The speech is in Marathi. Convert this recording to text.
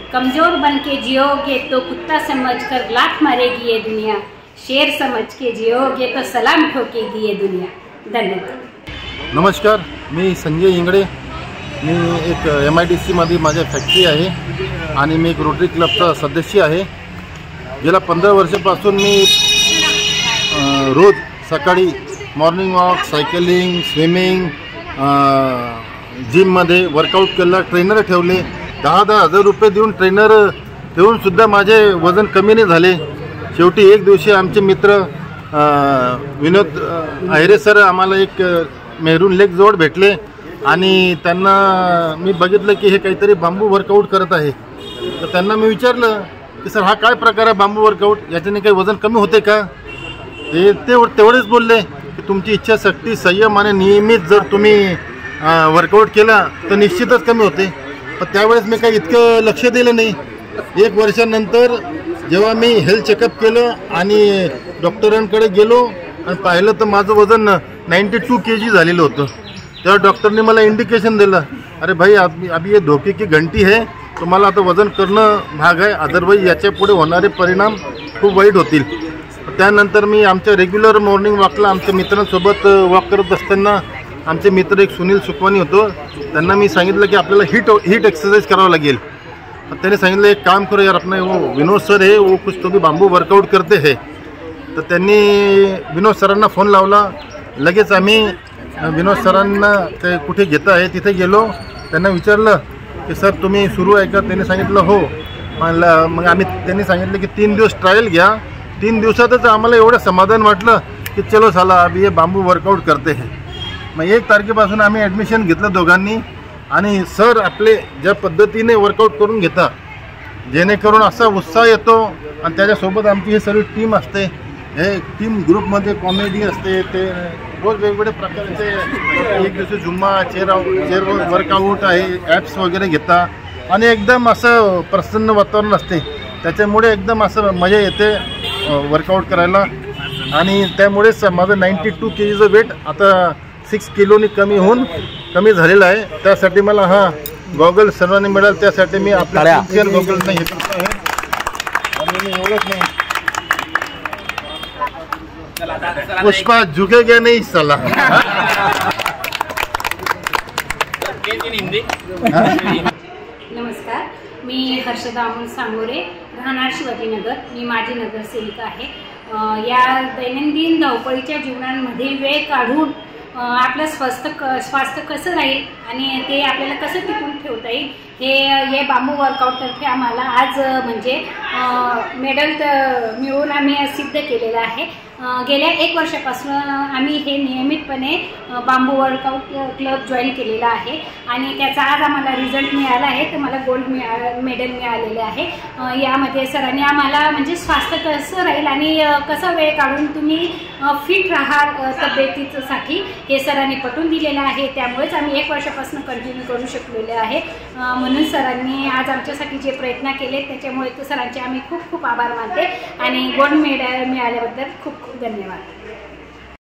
कमज़ोर बन के जियोगे तो कुत्ता समझकर लात मारेगी ये दुनिया, शेर समझ के जियोगे तो सलाम ठोकेगी ये दुनिया। धन्यवाद। नमस्कार, मी संजय इंगडे। मी एक MIDC मध्ये माझी फॅक्टरी आहे आणि मी एक रोटरी क्लबचा सदस्य आहे। गेल्या 15 वर्षापासून मी रोज सकाळी मॉर्निंग वॉक, सायकलिंग, स्विमिंग, जिममध्ये वर्कआउट केला। ट्रेनर ठेवले, 10-10 हजार रुपये देऊन ट्रेनर ठेवून सुद्धा माझे वजन कमी नाही झाले। शेवटी एक दिवशी आमचे मित्र विनोद आहिरे सर आम्हाला एक मेहरून लेक जवळ भेटले आणि त्यांना मी बघितलं की हे काहीतरी बांबू वर्कआउट करत आहे। तर त्यांना मी विचारलं की सर हा काय प्रकार आहे बांबू वर्कआउट, याच्याने काही वजन कमी होते का? ते तेवढेच बोलले की तुमची इच्छाशक्ती, संयम आणि नियमित जर तुम्ही वर्कआउट केला तर निश्चितच कमी होते। पण त्यावेळेस मी काही इतकं लक्ष दिलं नाही। 1 वर्षानंतर जेव्हा मी हेल्थ चेकअप केलं आणि डॉक्टरांकडे गेलो आणि पाहिलं तर माझं वजन 92 kg झालेलं होतं। तेव्हा डॉक्टरने मला इंडिकेशन दिलं, अरे भाई अभी ये धोके की घंटी है, तुम्हाला आता वजन करणं भाग आहे, अदरवाईज याच्या पुढे होणारे परिणाम खूप वाईट होतील। त्यानंतर मी आमच्या रेग्युलर मॉर्निंग वॉकला आमच्या मित्रांसोबत वॉक करत असताना आमचे मित्र एक सुनील सुखवानी होतो, त्यांना मी सांगितलं की आपल्याला हीट एक्सरसाइज करावं लागेल। त्याने सांगितलं एक काम करो यार, अपने वो विनोद सर है वो कुछ तो भी बांबू वर्कआउट करते हैं। तर त्यांनी विनोद सरांना फोन लावला। लगेच आम्ही विनोद सरांना ते कुठे घेता आहे तिथे गेलो, त्यांना विचारलं की सर तुम्ही सुरू आहे का? त्यांनी सांगितलं हो। मग त्यांनी सांगितलं की 3 दिवस ट्रायल घ्या। 3 दिवसातच आम्हाला एवढं समाधान वाटलं की चलो साला अभी ये बांबू वर्कआउट करते हैं। मग 1 तारखेपासून आम्ही ॲडमिशन घेतलं दोघांनी आणि सर आपले ज्या पद्धतीने वर्कआउट करून घेतात, जेणेकरून असा उत्साह येतो आणि त्याच्यासोबत आमची ही सर्व टीम असते। हे टीम ग्रुपमध्ये कॉमेडी असते, ते रोज वेगवेगळे प्रकारचे एक दिवशी झुम्मा, चेअर वर्कआउट आहे, ॲप्स वगैरे घेतात आणि एकदम असं प्रसन्न वातावरण असते। त्याच्यामुळे एकदम असं मजा येते वर्कआउट करायला आणि त्यामुळेच माझं 92 kgचं वेट आता 6 किलोनी कमी झालेलं आहे। त्यासाठी मला हा गॉगल सर्वांनी मिळाला, त्यासाठी मी आपल्या गॉगल नाही हे करतो आहे आणि मी एवढंच नाही पुष्पा झुकेगा नहीं साला। नमस्कार, मी हर्षदा अमोल सांगोरे, राहणार शिवाजीनगर। मी माजी नगरसेविका आहे। या दैनंदिन धावपळीच्या जीवनामध्ये वेळ काढून आपलं स्वास्थ्य कसं राहील आणि ते आपल्याला कसं टिकून ठेवता येईल हे बांबू वर्कआउटतर्फे आम्हाला आज म्हणजे मेडल मिळवून आम्ही सिद्ध केलेलं आहे। गेल्या 1 वर्षापासून आम्ही हे नियमितपणे बांबू वर्कआउट क्लब जॉईन केलेला आहे आणि त्याचा आज आम्हाला रिझल्ट मिळाला आहे। तर मला गोल्ड मेडल मिळालेले आहे। यामध्ये सरांनी आम्हाला म्हणजे स्वास्थ्य कसं राहील आणि कसं वेळ काढून तुम्ही फिट राहाल तब्येतीसाठी हे सरांनी पटवून दिलेलं आहे। त्यामुळेच आम्ही 1 वर्षापासून कंटिन्यू करू शकलेले आहे। म्हणून सरांनी आज आमच्यासाठी जे प्रयत्न केले त्याच्यामुळे सरांचे आम्ही खूप खूप आभार मानते आणि गोल्ड मेडल मिळाल्याबद्दल खूप खूप धन्यवाद।